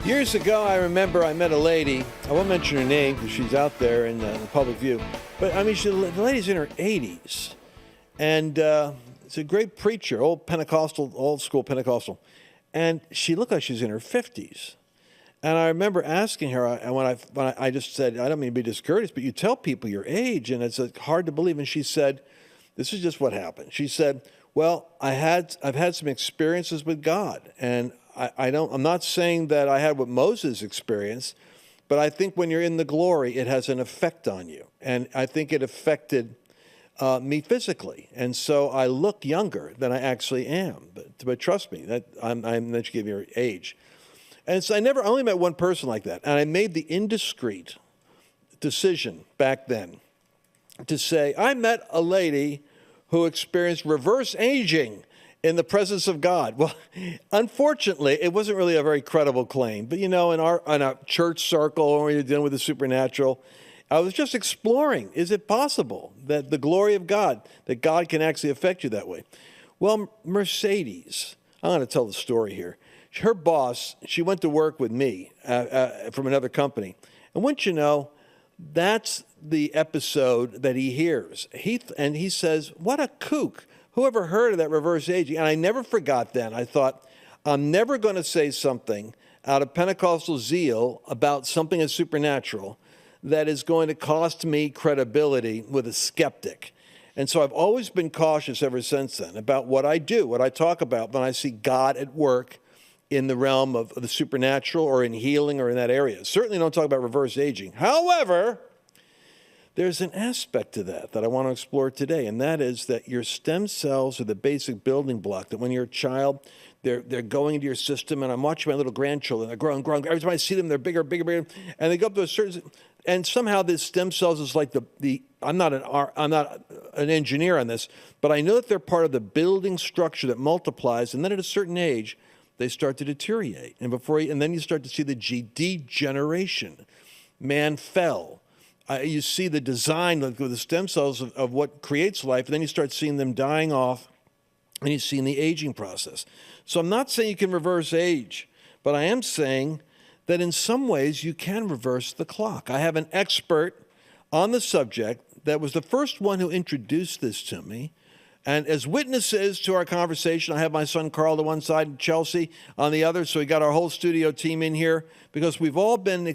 Years ago, I remember I met a lady. I won't mention her name because she's out there in the public view. But, I mean, the lady's in her 80s. And it's a great preacher, old school Pentecostal. And she looked like she's in her 50s. And I remember asking her, and when I just said, I don't mean to be discourteous, but you tell people your age, and it's hard to believe. And she said, this is just what happened. She said, well, I've had some experiences with God, and I'm not saying that I had what Moses experienced, but I think when you're in the glory, it has an effect on you. And I think it affected me physically. And so I look younger than I actually am. But trust me, that I'm not to give you your age. And so I only met one person like that. And I made the indiscreet decision back then to say, I met a lady who experienced reverse aging in the presence of God. Well, unfortunately, it wasn't really a very credible claim. But, you know, in our church circle, when you're dealing with the supernatural, I was just exploring, is it possible that the glory of God, that God can actually affect you that way? Well, Mercedes, I'm going to tell the story here. Her boss, she went to work with me from another company. And wouldn't you know, that's the episode that he hears. He says, what a kook. Who ever heard of that reverse aging? And I never forgot that. I thought, I'm never going to say something out of Pentecostal zeal about something as supernatural that is going to cost me credibility with a skeptic. And so I've always been cautious ever since then about what I do, what I talk about when I see God at work in the realm of the supernatural or in healing or in that area. Certainly don't talk about reverse aging. However, there's an aspect to that I want to explore today, and that is that your stem cells are the basic building block, that when you're a child, they're going into your system, and I'm watching my little grandchildren, they're growing. Every time I see them, they're bigger, and they go up to a certain, and somehow this stem cells is like I'm not an engineer on this, but I know that they're part of the building structure that multiplies, and then at a certain age, they start to deteriorate, and then you start to see the degeneration. Man fell. You see the design with the stem cells of what creates life, and then you start seeing them dying off, and you see the aging process. So I'm not saying you can reverse age, but I am saying that in some ways you can reverse the clock. I have an expert on the subject that was the first one who introduced this to me. And as witnesses to our conversation, I have my son Carl to one side and Chelsea on the other. So we got our whole studio team in here because we've all been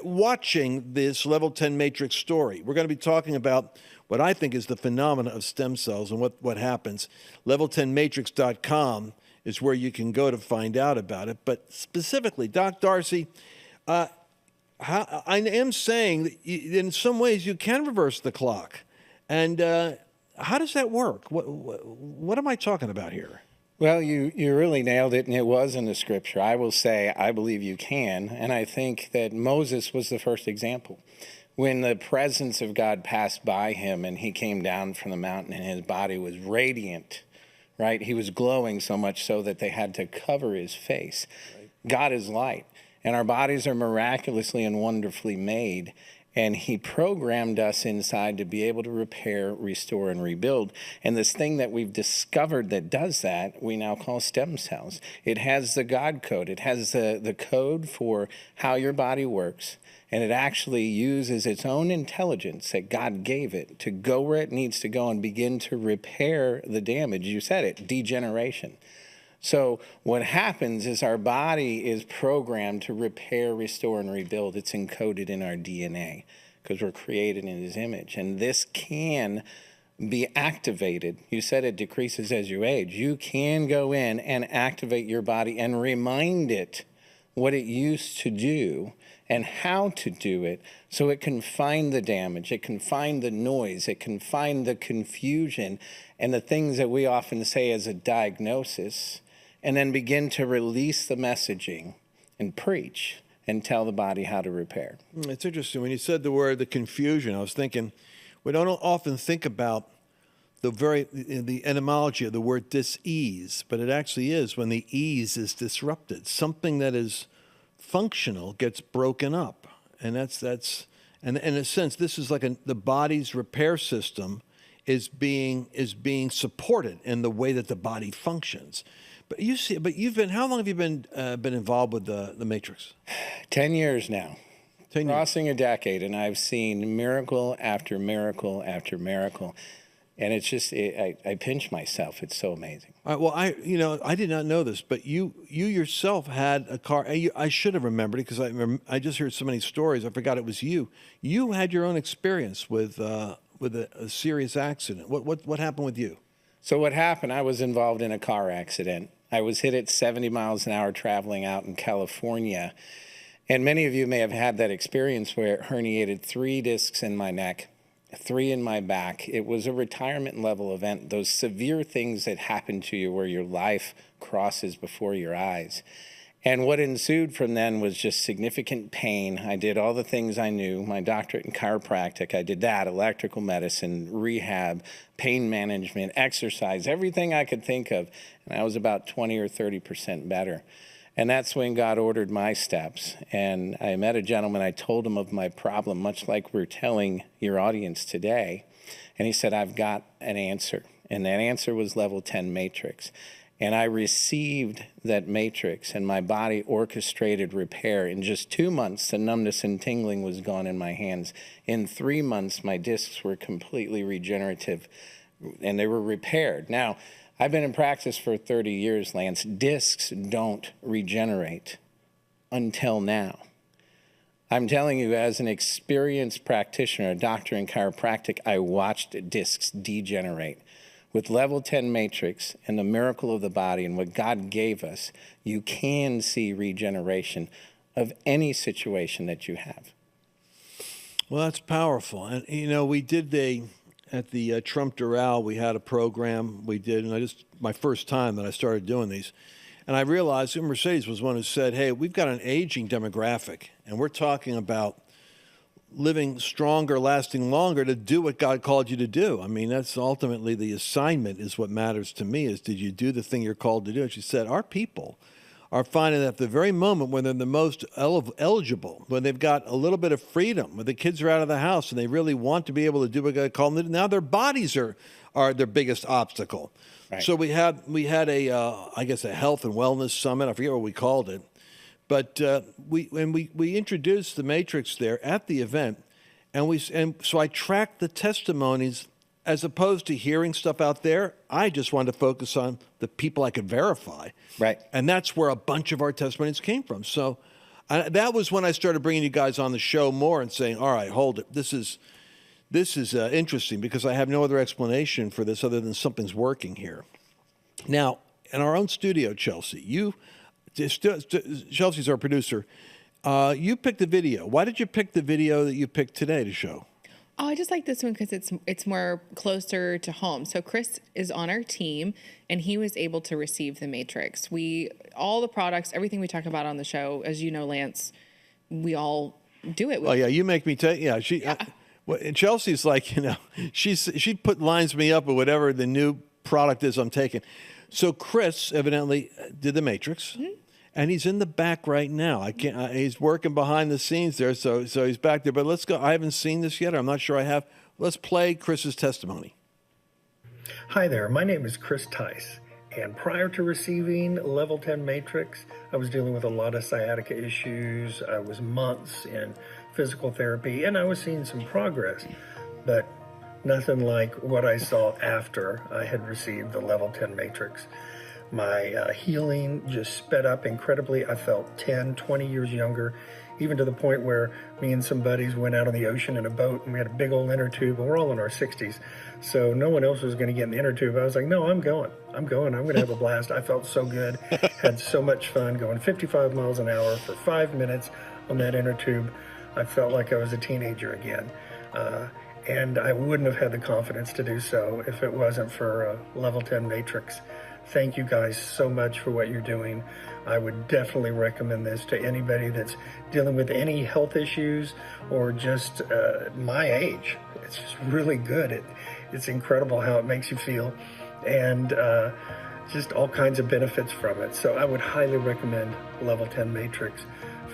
watching this Level 10 Matrix story. We're going to be talking about what I think is the phenomena of stem cells and what happens. Level10matrix.com is where you can go to find out about it. But specifically, Doc Darcy, I am saying that in some ways you can reverse the clock. And how does that work? What am I talking about here? Well, you really nailed it, and it was in the scripture. I will say I believe you can, and I think that Moses was the first example. When the presence of God passed by him and he came down from the mountain and his body was radiant, right? He was glowing so much so that they had to cover his face. Right. God is light, and our bodies are miraculously and wonderfully made. And he programmed us inside to be able to repair, restore, and rebuild. And this thing that we've discovered that does that, we now call stem cells. It has the God code. It has the code for how your body works. And it actually uses its own intelligence that God gave it to go where it needs to go and begin to repair the damage. You said it, degeneration. So what happens is our body is programmed to repair, restore, and rebuild. It's encoded in our DNA because we're created in his image. And this can be activated. You said it decreases as you age. You can go in and activate your body and remind it what it used to do and how to do it so it can find the damage, it can find the noise, it can find the confusion and the things that we often say as a diagnosis, and then begin to release the messaging and preach and tell the body how to repair. It's interesting. When you said the confusion, I was thinking, we don't often think about the etymology of the word dis-ease, but it actually is when the ease is disrupted. Something that is functional gets broken up. And and in a sense, this is like the body's repair system is being supported in the way that the body functions. But how long have you been involved with the Matrix? 10 years now. 10 years. Crossing a decade, and I've seen miracle after miracle after miracle. And it's just, I pinch myself. It's so amazing. All right, well, I did not know this, but you yourself had a car. I should have remembered it because I just heard so many stories. I forgot it was you. You had your own experience with a serious accident. What happened with you? So what happened, I was involved in a car accident. I was hit at 70 miles an hour traveling out in California. And many of you may have had that experience where it herniated 3 discs in my neck, 3 in my back. It was a retirement level event, those severe things that happen to you where your life crosses before your eyes. And what ensued from then was just significant pain. I did all the things I knew, my doctorate in chiropractic. I did that, electrical medicine, rehab, pain management, exercise, everything I could think of. And I was about 20 or 30% better. And that's when God ordered my steps. And I met a gentleman, I told him of my problem, much like we're telling your audience today. And he said, I've got an answer. And that answer was level 10 matrix. And I received that matrix, and my body orchestrated repair. In just 2 months, the numbness and tingling was gone in my hands. In 3 months, my discs were completely regenerative, and they were repaired. Now, I've been in practice for 30 years, Lance. Discs don't regenerate until now. I'm telling you, as an experienced practitioner, a doctor in chiropractic, I watched discs degenerate. With level 10 matrix and the miracle of the body and what God gave us, you can see regeneration of any situation that you have. Well, that's powerful. And, we did at the Trump Doral, we had a program we did, and my first time that I started doing these. And I realized Mercedes was one who said, hey, we've got an aging demographic, and we're talking about living stronger, lasting longer to do what God called you to do. I mean, that's ultimately the assignment is what matters to me is did you do the thing you're called to do? And she said, our people are finding that at the very moment when they're the most eligible, when they've got a little bit of freedom, when the kids are out of the house and they really want to be able to do what God called them to do, now their bodies are their biggest obstacle. Right. So we had a health and wellness summit. I forget what we called it. But we introduced the matrix there at the event, and so I tracked the testimonies as opposed to hearing stuff out there. I just wanted to focus on the people I could verify, right? And that's where a bunch of our testimonies came from. So that was when I started bringing you guys on the show more and saying, "All right, hold it. This is interesting because I have no other explanation for this other than something's working here." Now, in our own studio, Chelsea, Chelsea's our producer. You picked the video. Why did you pick the video that you picked today to show? Oh, I just like this one because it's more closer to home. So Chris is on our team, and he was able to receive the matrix. All the products, everything we talk about on the show, as you know, Lance, we all do it. Oh yeah, you make me take. Yeah, she. Yeah. And Chelsea's like, she lines me up with whatever the new product is I'm taking. So Chris evidently did the matrix. Mm-hmm. And he's in the back right now. He's working behind the scenes there, so he's back there. But let's go. I haven't seen this yet. I'm not sure I have. Let's play Chris's testimony. Hi there. My name is Chris Tice. And prior to receiving Level 10 Matrix, I was dealing with a lot of sciatica issues. I was months in physical therapy, and I was seeing some progress. But nothing like what I saw after I had received the Level 10 Matrix. My healing just sped up incredibly. I felt 10, 20 years younger, even to the point where me and some buddies went out on the ocean in a boat, and we had a big old inner tube, and we're all in our 60s. So no one else was going to get in the inner tube. I was like, no, I'm going. I'm going to have a blast. I felt so good, had so much fun going 55 miles an hour for 5 minutes on that inner tube. I felt like I was a teenager again. And I wouldn't have had the confidence to do so if it wasn't for Level 10 Matrix. Thank you guys so much for what you're doing. I would definitely recommend this to anybody that's dealing with any health issues or just my age. It's just really good. It's incredible how it makes you feel, and just all kinds of benefits from it. So I would highly recommend Level 10 Matrix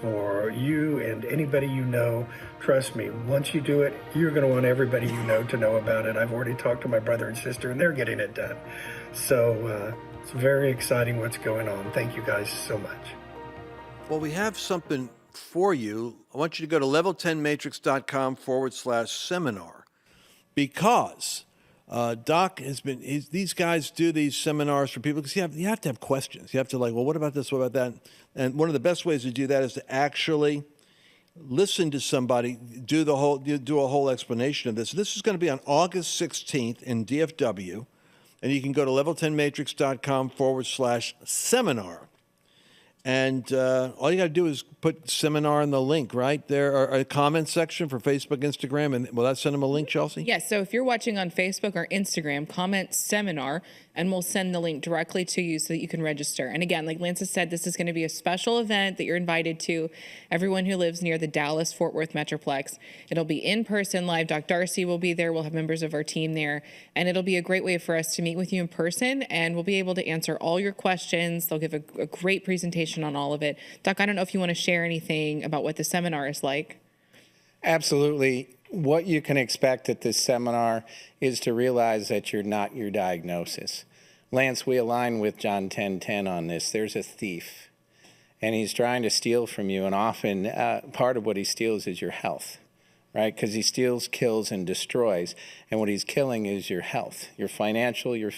for you and anybody you know. Trust me, once you do it, you're going to want everybody you know to know about it. I've already talked to my brother and sister, and they're getting it done. So It's very exciting what's going on. Thank you guys so much. Well, we have something for you. I want you to go to level10matrix.com/seminar because Doc has been, these guys do these seminars for people because you have to have questions. You have to like, well, what about this? What about that? And one of the best ways to do that is to actually listen to somebody do a whole explanation of this. This is going to be on August 16th in DFW, and you can go to level10matrix.com/seminar. And all you got to do is put seminar in the link right there, or a comment section for Facebook, Instagram, and will that send them a link, Chelsea? Yes. So if you're watching on Facebook or Instagram, comment seminar, and we'll send the link directly to you so that you can register. And again, like Lance has said, this is going to be a special event that you're invited to. Everyone who lives near the Dallas-Fort Worth Metroplex. It'll be in person, live. Doc Darcy will be there. We'll have members of our team there, and it'll be a great way for us to meet with you in person, and we'll be able to answer all your questions. They'll give a great presentation on all of it. Doc, I don't know if you want to share anything about what the seminar is like. Absolutely. What you can expect at this seminar is to realize that you're not your diagnosis. Lance, we align with John 10:10 on this. There's a thief, and he's trying to steal from you, and often part of what he steals is your health, right? Because he steals, kills, and destroys, and what he's killing is your health, your financial, your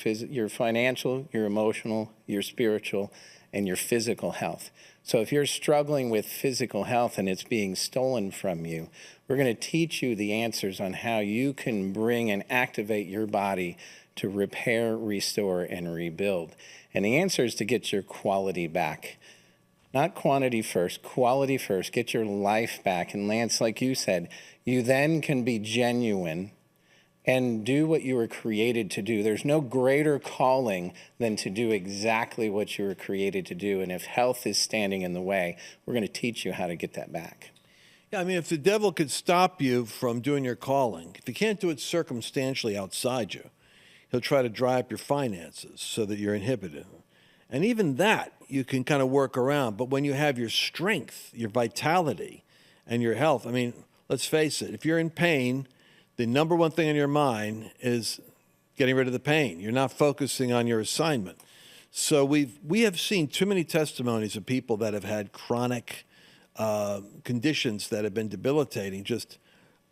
emotional, your spiritual, and your physical health. So if you're struggling with physical health and it's being stolen from you, we're going to teach you the answers on how you can bring and activate your body to repair, restore, and rebuild. And the answer is to get your quality back. Not quantity first, quality first. Get your life back. And Lance, like you said, you then can be genuine and do what you were created to do. There's no greater calling than to do exactly what you were created to do. And if health is standing in the way, we're going to teach you how to get that back. Yeah, I mean, if the devil could stop you from doing your calling, if he can't do it circumstantially outside you, he'll try to dry up your finances so that you're inhibited. And even that you can kind of work around. But when you have your strength, your vitality, and your health, I mean, let's face it, if you're in pain, the number one thing in your mind is getting rid of the pain. You're not focusing on your assignment. So we have seen too many testimonies of people that have had chronic conditions that have been debilitating, just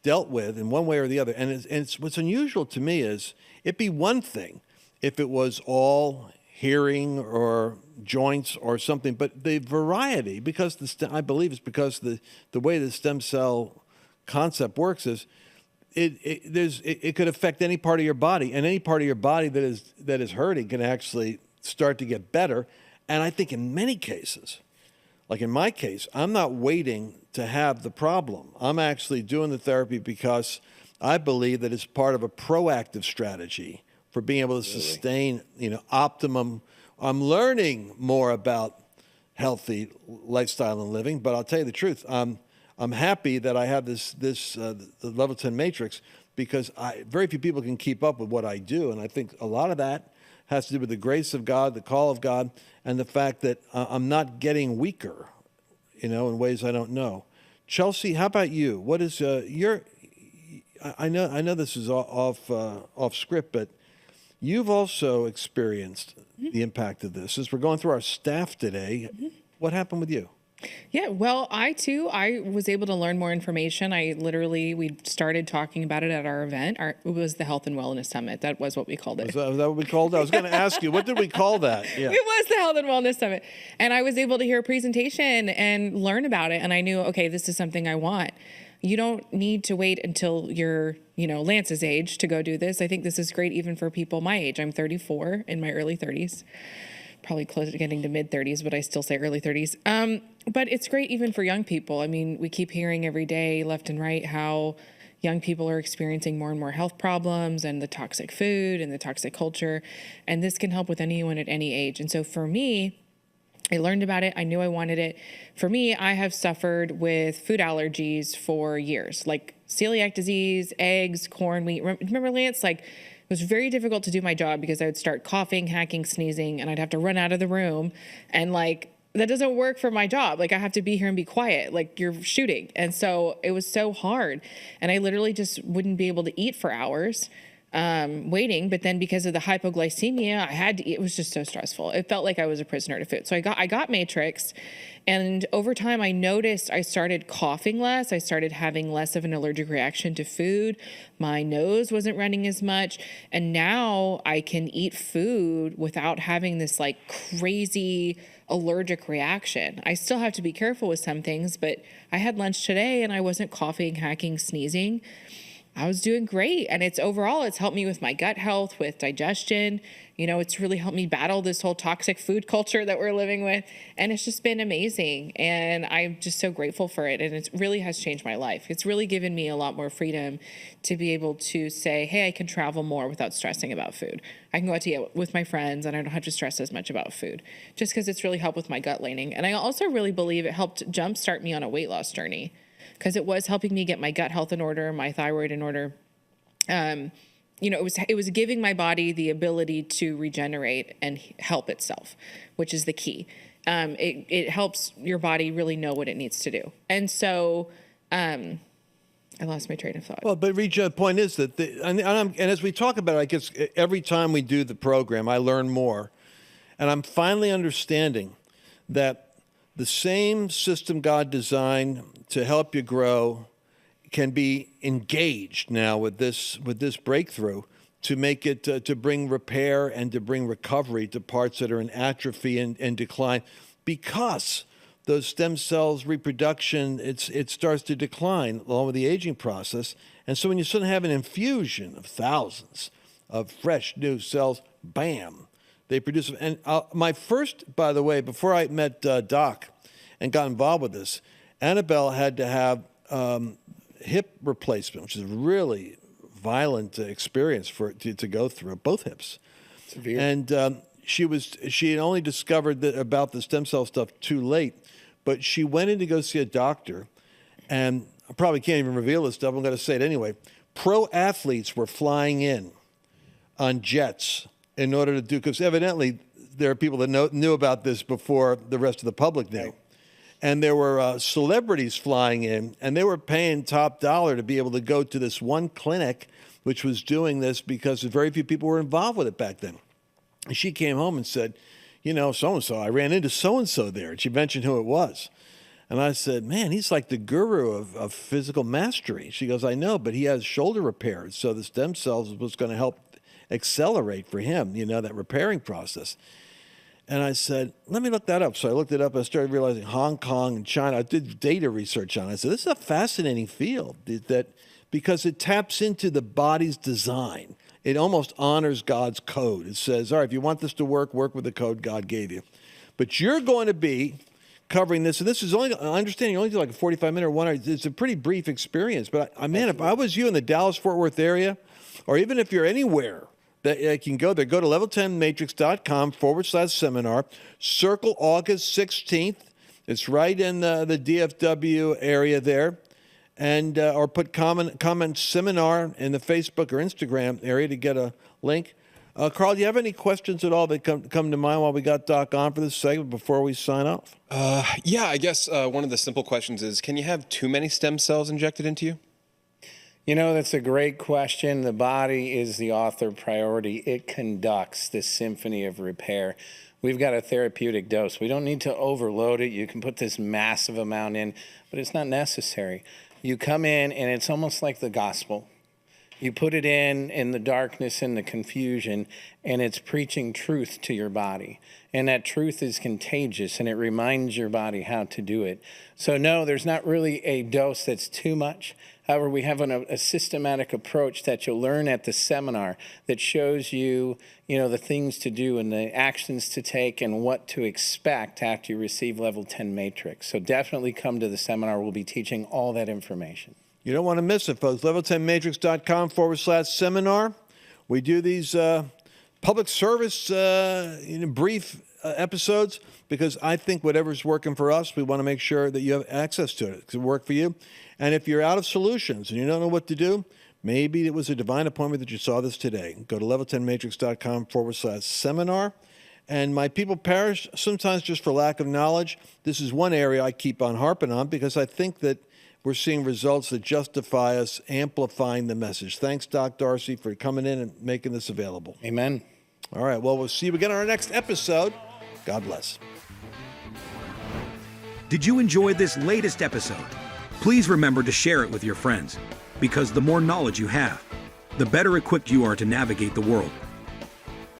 dealt with in one way or the other. And it's what's unusual to me is it'd be one thing if it was all hearing or joints or something, but the variety, because I believe it's because the way the stem cell concept works is it could affect any part of your body, and any part of your body that is hurting can actually start to get better. And I think in many cases, like in my case, I'm not waiting to have the problem. I'm actually doing the therapy because I believe that it's part of a proactive strategy for being able to sustain, optimum. I'm learning more about healthy lifestyle and living, but I'll tell you the truth. I'm happy that I have the Level 10 Matrix because very few people can keep up with what I do, and I think a lot of that has to do with the grace of God, the call of God, and the fact that I'm not getting weaker, in ways I don't know. Chelsea, how about you? What is your? I know this is off script, but you've also experienced the impact of this. As we're going through our staff today, what happened with you? Yeah, well, I was able to learn more information. We started talking about it at our event. It was the Health and Wellness Summit. That was what we called it. Was that what we called it? I was going to ask you, what did we call that? Yeah. It was the Health and Wellness Summit. And I was able to hear a presentation and learn about it. And I knew, okay, this is something I want. You don't need to wait until you're, Lance's age to go do this. I think this is great even for people my age. I'm 34, in my early 30s. Probably close to getting to mid 30s, but I still say early 30s. But it's great even for young people. I mean, we keep hearing every day, left and right, how young people are experiencing more and more health problems and the toxic food and the toxic culture. And this can help with anyone at any age. And so for me, I learned about it. I knew I wanted it. For me, I have suffered with food allergies for years, like celiac disease, eggs, corn, wheat. Remember, Lance? It was very difficult to do my job because I would start coughing, hacking, sneezing, and I'd have to run out of the room. And that doesn't work for my job. I have to be here and be quiet, like you're shooting. And so it was so hard. And I literally just wouldn't be able to eat for hours. waiting, but then because of the hypoglycemia, I had to eat. It was just so stressful. It felt like I was a prisoner to food. So I got Matrix, and over time I noticed I started coughing less. I started having less of an allergic reaction to food. My nose wasn't running as much, and now I can eat food without having this like crazy allergic reaction. I still have to be careful with some things, but I had lunch today and I wasn't coughing, hacking, sneezing. I was doing great. And it's helped me with my gut health, with digestion. It's really helped me battle this whole toxic food culture that we're living with. And it's just been amazing. And I'm just so grateful for it. And it really has changed my life. It's really given me a lot more freedom to be able to say, hey, I can travel more without stressing about food. I can go out to eat with my friends and I don't have to stress as much about food, just because it's really helped with my gut laning. And I also really believe it helped jumpstart me on a weight loss journey, because it was helping me get my gut health in order, my thyroid in order. It was giving my body the ability to regenerate and help itself, which is the key. It helps your body really know what it needs to do. And so I lost my train of thought. Well, but the point is that, and as we talk about it, I guess every time we do the program, I learn more. And I'm finally understanding that the same system God designed to help you grow can be engaged now with this breakthrough to make it to bring repair and to bring recovery to parts that are in atrophy and decline, because those stem cells reproduction it starts to decline along with the aging process. And so when you suddenly have an infusion of thousands of fresh new cells, bam, they produce. And my first, by the way, before I met Doc and got involved with this, Annabelle had to have hip replacement, which is a really violent experience to go through, both hips. Severe. And she had only discovered about the stem cell stuff too late, but she went in to go see a doctor, and I probably can't even reveal this stuff. I'm going to say it anyway. Pro athletes were flying in on jets in order to do, because evidently there are people that knew about this before the rest of the public knew. Right. And there were celebrities flying in, and they were paying top dollar to be able to go to this one clinic which was doing this, because very few people were involved with it back then. And she came home and said, so-and-so, I ran into so-and-so there. And she mentioned who it was. And I said, man, he's like the guru of physical mastery. She goes, I know, but he has shoulder repairs. So the stem cells was going to help accelerate for him, that repairing process. And I said, let me look that up. So I looked it up and I started realizing Hong Kong and China. I did data research on it. I said, this is a fascinating field because it taps into the body's design. It almost honors God's code. It says, all right, if you want this to work with the code God gave you. But you're going to be covering this. And this is only, I understand you only do like a 45-minute or 1 hour. It's a pretty brief experience. But man, if I was you in the Dallas-Fort Worth area, or even if you're anywhere, that you can go there. Go to level10matrix.com/seminar. Circle August 16th. It's right in the DFW area there. And or put comment seminar in the Facebook or Instagram area to get a link. Carl, do you have any questions at all that come to mind while we got Doc on for this segment before we sign off? Yeah, I guess one of the simple questions is, can you have too many stem cells injected into you? That's a great question. The body is the author priority. It conducts this symphony of repair. We've got a therapeutic dose. We don't need to overload it. You can put this massive amount in, but it's not necessary. You come in, and it's almost like the gospel. You put it in the darkness and the confusion, and it's preaching truth to your body. And that truth is contagious, and it reminds your body how to do it. So no, there's not really a dose that's too much. However, we have a systematic approach that you'll learn at the seminar that shows you, the things to do and the actions to take and what to expect after you receive Level 10 Matrix. So definitely come to the seminar. We'll be teaching all that information. You don't want to miss it, folks. level10matrix.com/seminar. We do these public service brief episodes because I think whatever's working for us, we want to make sure that you have access to it. It can work for you. And if you're out of solutions and you don't know what to do, maybe it was a divine appointment that you saw this today. Go to level10matrix.com/seminar And my people perish sometimes just for lack of knowledge. This is one area I keep on harping on because I think that we're seeing results that justify us amplifying the message. Thanks, Doc Darcy, for coming in and making this available. Amen. All right, well, we'll see you again on our next episode. God bless. Did you enjoy this latest episode? Please remember to share it with your friends, because the more knowledge you have, the better equipped you are to navigate the world.